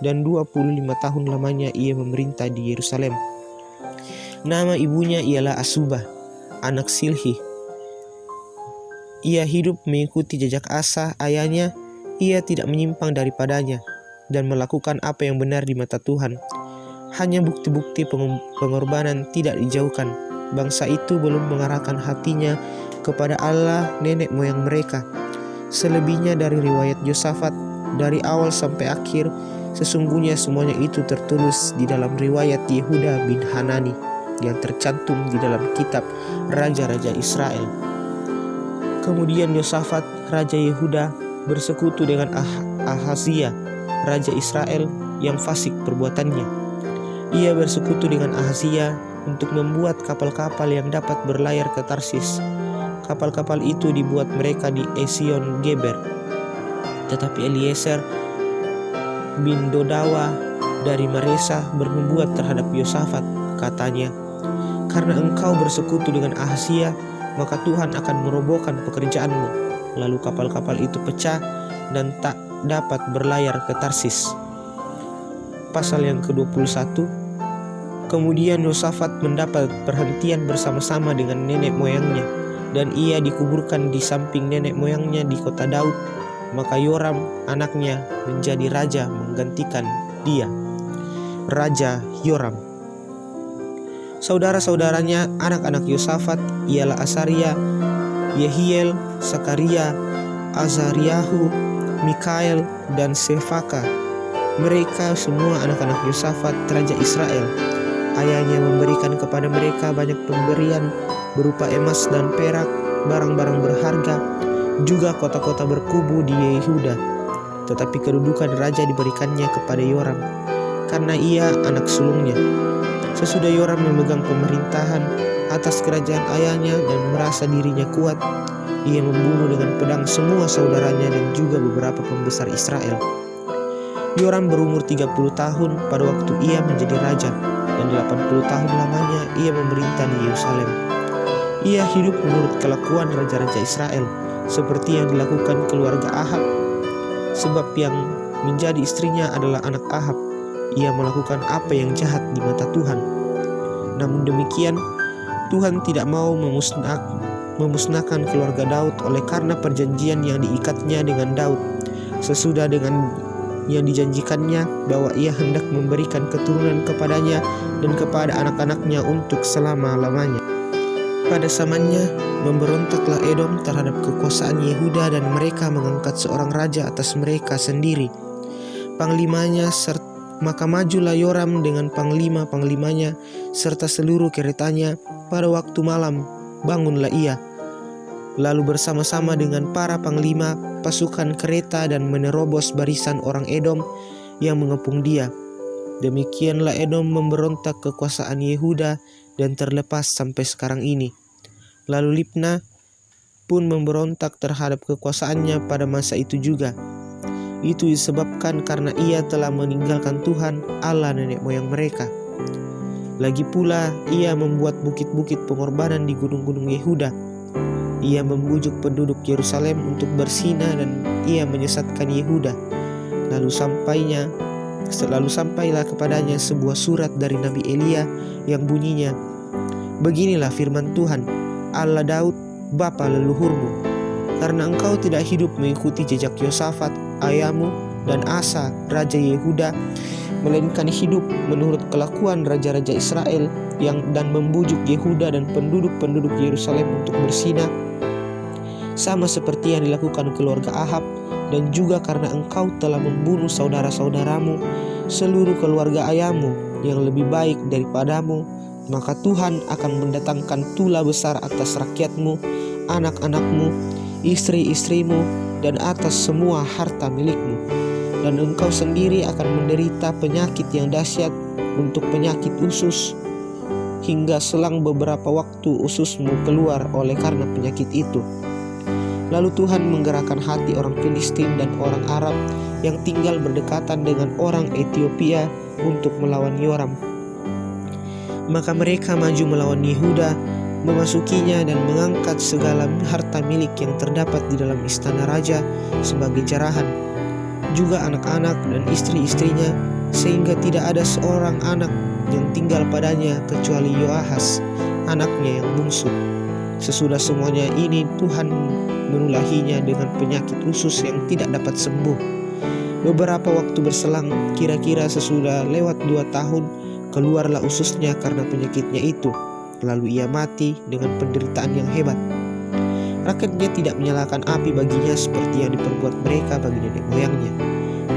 dan 25 tahun lamanya ia memerintah di Yerusalem. Nama ibunya ialah Asubah, anak Silhi. Ia hidup mengikuti jejak Asa ayahnya. Ia tidak menyimpang daripadanya dan melakukan apa yang benar di mata Tuhan. Hanya bukti-bukti pengorbanan tidak dijauhkan. Bangsa itu belum mengarahkan hatinya kepada Allah nenek moyang mereka. Selebihnya dari riwayat Yosafat dari awal sampai akhir, sesungguhnya semuanya itu tertulis di dalam riwayat Yehuda bin Hanani yang tercantum di dalam kitab Raja-Raja Israel. Kemudian Yosafat, Raja Yehuda, bersekutu dengan Ahazia, Raja Israel yang fasik perbuatannya. Ia bersekutu dengan Ahazia untuk membuat kapal-kapal yang dapat berlayar ke Tarsis. Kapal-kapal itu dibuat mereka di Esion Geber. Tetapi Eliezer bin Dodawa dari Maresa bernubuat terhadap Yosafat. Katanya, "Karena engkau bersekutu dengan Ahazia, maka Tuhan akan merobohkan pekerjaanmu." Lalu kapal-kapal itu pecah dan tak dapat berlayar ke Tarsis. Pasal yang ke-21. Kemudian Yosafat mendapat perhentian bersama-sama dengan nenek moyangnya, dan ia dikuburkan di samping nenek moyangnya di kota Daud. Maka Yoram anaknya menjadi raja menggantikan dia. Raja Yoram. Saudara-saudaranya anak-anak Yosafat ialah Asaria, Yehiel, Sakaria, Azariahu, Mikael, dan Sefaka. Mereka semua anak-anak Yosafat, Raja Israel. Ayahnya memberikan kepada mereka banyak pemberian berupa emas dan perak, barang-barang berharga, juga kota-kota berkubu di Yehuda. Tetapi kedudukan raja diberikannya kepada Yoram, karena ia anak sulungnya. Sesudah Yoram memegang pemerintahan atas kerajaan ayahnya dan merasa dirinya kuat, ia membunuh dengan pedang semua saudaranya dan juga beberapa pembesar Israel. Yoram berumur 30 tahun pada waktu ia menjadi raja, dan 80 tahun lamanya ia memerintah di Yerusalem. Ia hidup menurut kelakuan raja-raja Israel, seperti yang dilakukan keluarga Ahab, sebab yang menjadi istrinya adalah anak Ahab, ia melakukan apa yang jahat di mata Tuhan. Namun demikian, Tuhan tidak mau memusnahkan keluarga Daud oleh karena perjanjian yang diikatnya dengan Daud, sesudah dengan yang dijanjikannya bahwa ia hendak memberikan keturunan kepadanya dan kepada anak-anaknya untuk selama-lamanya. Pada zamannya, memberontaklah Edom terhadap kekuasaan Yehuda dan mereka mengangkat seorang raja atas mereka sendiri, panglimanya. Maka majulah Yoram dengan panglima-panglimanya serta seluruh keretanya. Pada waktu malam bangunlah ia, lalu bersama-sama dengan para panglima pasukan kereta dan menerobos barisan orang Edom yang mengepung dia. Demikianlah Edom memberontak kekuasaan Yehuda dan terlepas sampai sekarang ini. Lalu Libna pun memberontak terhadap kekuasaannya pada masa itu juga. Itu disebabkan karena ia telah meninggalkan Tuhan Allah nenek moyang mereka. Lagi pula ia membuat bukit-bukit pengorbanan di gunung-gunung Yehuda. Ia membujuk penduduk Yerusalem untuk berzina dan ia menyesatkan Yehuda. Lalu sampailah kepadanya sebuah surat dari Nabi Elia yang bunyinya, "Beginilah firman Tuhan, Allah Daud, bapa leluhurmu. Karena engkau tidak hidup mengikuti jejak Yosafat, ayahmu, dan Asa, raja Yehuda, melainkan hidup menurut kelakuan raja-raja Israel dan membujuk Yehuda dan penduduk-penduduk Yerusalem untuk berzina, sama seperti yang dilakukan keluarga Ahab, dan juga karena engkau telah membunuh saudara-saudaramu, seluruh keluarga ayahmu yang lebih baik daripadamu, maka Tuhan akan mendatangkan tula besar atas rakyatmu, anak-anakmu, istri-istrimu, dan atas semua harta milikmu. Dan engkau sendiri akan menderita penyakit yang dahsyat untuk penyakit usus, hingga selang beberapa waktu ususmu keluar oleh karena penyakit itu." Lalu Tuhan menggerakkan hati orang Filistin dan orang Arab yang tinggal berdekatan dengan orang Ethiopia untuk melawan Yoram. Maka mereka maju melawan Yehuda, memasukinya dan mengangkat segala harta milik yang terdapat di dalam istana raja sebagai jarahan, juga anak-anak dan istri-istrinya, sehingga tidak ada seorang anak yang tinggal padanya kecuali Yoahas, anaknya yang bungsu. Sesudah semuanya ini Tuhan menulahinya dengan penyakit usus yang tidak dapat sembuh. Beberapa waktu berselang, kira-kira sesudah lewat 2 tahun, keluarlah ususnya karena penyakitnya itu. Lalu ia mati dengan penderitaan yang hebat. Rakyatnya tidak menyalakan api baginya seperti yang diperbuat mereka bagi nenek moyangnya.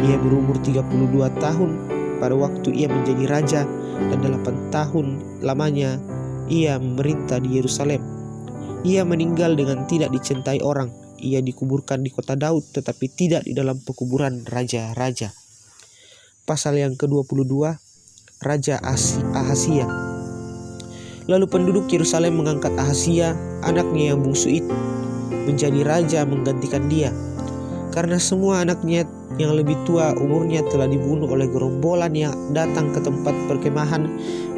Ia berumur 32 tahun pada waktu ia menjadi raja, dan 8 tahun lamanya ia memerintah di Yerusalem. Ia meninggal dengan tidak dicintai orang. Ia dikuburkan di kota Daud, tetapi tidak di dalam pekuburan raja-raja. Pasal yang ke-22, Raja Ahazia. Lalu penduduk Yerusalem mengangkat Ahazia, anaknya yang bungsu itu, menjadi raja menggantikan dia. Karena semua anaknya yang lebih tua umurnya telah dibunuh oleh gerombolan yang datang ke tempat perkemahan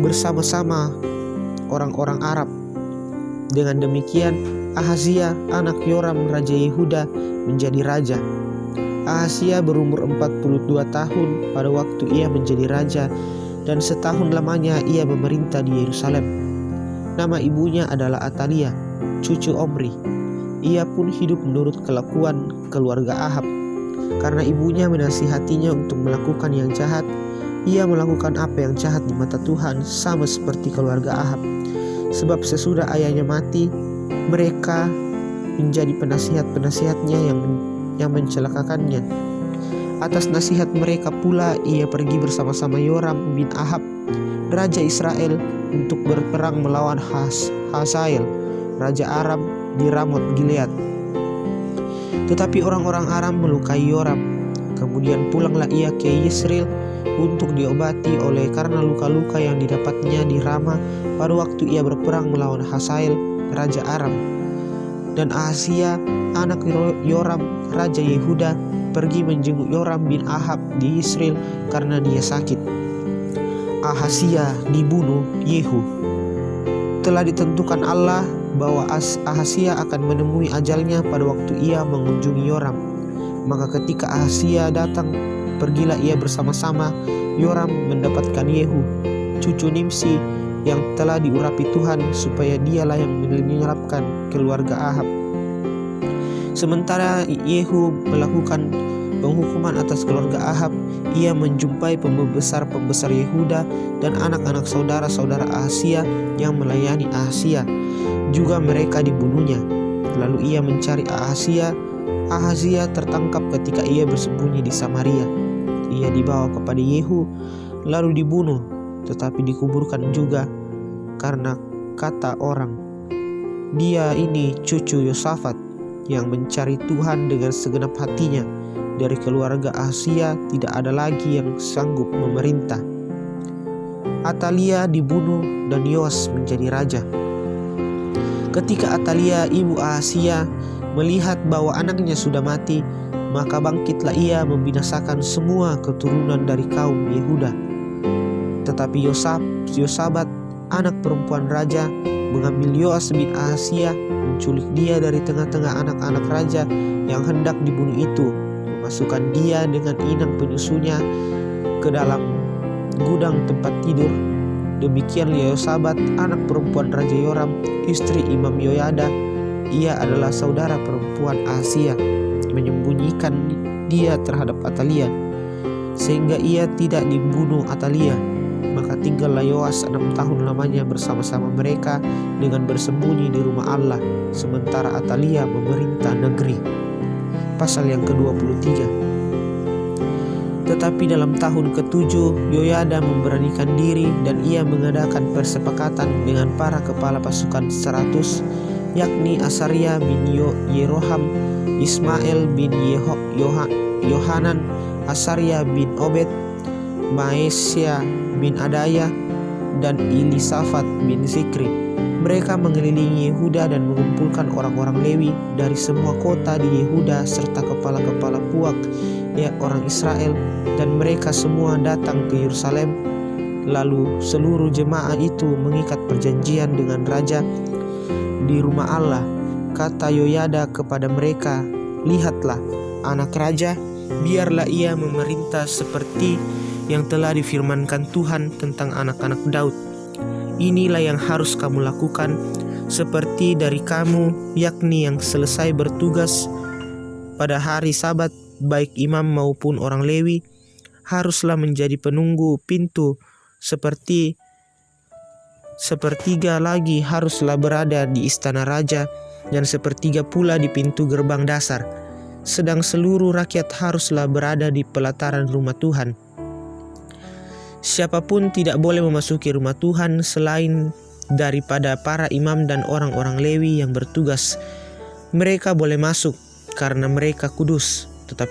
bersama-sama orang-orang Arab. Dengan demikian, Ahazia, anak Yoram, raja Yehuda, menjadi raja. Ahazia berumur 42 tahun pada waktu ia menjadi raja, dan setahun lamanya ia memerintah di Yerusalem. Nama ibunya adalah Atalia, cucu Omri. Ia pun hidup menurut kelakuan keluarga Ahab. Karena ibunya menasihatinya untuk melakukan yang jahat, ia melakukan apa yang jahat di mata Tuhan, sama seperti keluarga Ahab. Sebab sesudah ayahnya mati, mereka menjadi penasihat-penasihatnya yang mencelakakannya. Atas nasihat mereka pula ia pergi bersama-sama Yoram bin Ahab, raja Israel, untuk berperang melawan Hazael, raja Aram, di Ramot Gilead. Tetapi orang-orang Aram melukai Yoram. Kemudian pulanglah ia ke Yesreel untuk diobati oleh karena luka-luka yang didapatnya di Rama pada waktu ia berperang melawan Hazael, raja Aram. Dan Ahazia, anak Yoram, raja Yehuda, pergi menjenguk Yoram bin Ahab di Yesreel karena dia sakit. Ahazia dibunuh Yehu. Telah ditentukan Allah bahwa Ahazia akan menemui ajalnya pada waktu ia mengunjungi Yoram. Maka ketika Ahazia datang pergilah ia bersama-sama Yoram mendapatkan Yehu, cucu Nimsi yang telah diurapi Tuhan, supaya dialah yang menyelapkan keluarga Ahab. Sementara Yehu melakukan penghukuman atas keluarga Ahab, ia menjumpai pembesar-pembesar Yehuda dan anak-anak saudara-saudara Ahazia yang melayani Ahazia. Juga mereka dibunuhnya. Lalu ia mencari Ahazia. Ahazia tertangkap ketika ia bersembunyi di Samaria. Ia dibawa kepada Yehu lalu dibunuh, tetapi dikuburkan juga, karena kata orang, dia ini cucu Yosafat yang mencari Tuhan dengan segenap hatinya. Dari keluarga Ahazia tidak ada lagi yang sanggup memerintah. Atalia dibunuh dan Yoas menjadi raja. Ketika Atalia ibu Ahazia melihat bahwa anaknya sudah mati, maka bangkitlah ia membinasakan semua keturunan dari kaum Yehuda. Tetapi Yosabat, anak perempuan raja, mengambil Yoas bin Ahazia, menculik dia dari tengah-tengah anak-anak raja yang hendak dibunuh itu, memasukkan dia dengan inang penyusunya ke dalam gudang tempat tidur. Demikianlah Yosabat, anak perempuan Raja Yoram, istri Imam Yoyada, ia adalah saudara perempuan Ahazia, menyembunyikan dia terhadap Atalia, sehingga ia tidak dibunuh Atalia. Maka tinggallah Yoas 6 tahun lamanya bersama-sama mereka dengan bersembunyi di rumah Allah, sementara Atalia memerintah negeri. Pasal yang ke-23. Tetapi dalam tahun ke-7 Yoyada memberanikan diri dan ia mengadakan persepakatan dengan para kepala pasukan 100, yakni Asaria bin Yeroham, Ismail bin Yohanan, Asaria bin Obed, Maesya bin Adaya, dan Elisafat bin Zikri. Mereka mengelilingi Yehuda dan mengumpulkan orang-orang Lewi dari semua kota di Yehuda serta kepala-kepala puak orang Israel, dan mereka semua datang ke Yerusalem. Lalu seluruh jemaah itu mengikat perjanjian dengan raja di rumah Allah. Kata Yoyada kepada mereka, lihatlah, anak raja, biarlah ia memerintah seperti yang telah difirmankan Tuhan tentang anak-anak Daud. Inilah yang harus kamu lakukan, seperti dari kamu, yakni yang selesai bertugas pada hari Sabat, baik imam maupun orang Lewi, haruslah menjadi penunggu pintu, sepertiga lagi haruslah berada di istana raja, dan sepertiga pula di pintu gerbang dasar. Sedang seluruh rakyat haruslah berada di pelataran rumah Tuhan. Siapapun tidak boleh memasuki rumah Tuhan selain daripada para imam dan orang-orang Lewi yang bertugas. Mereka boleh masuk karena mereka kudus, tetapi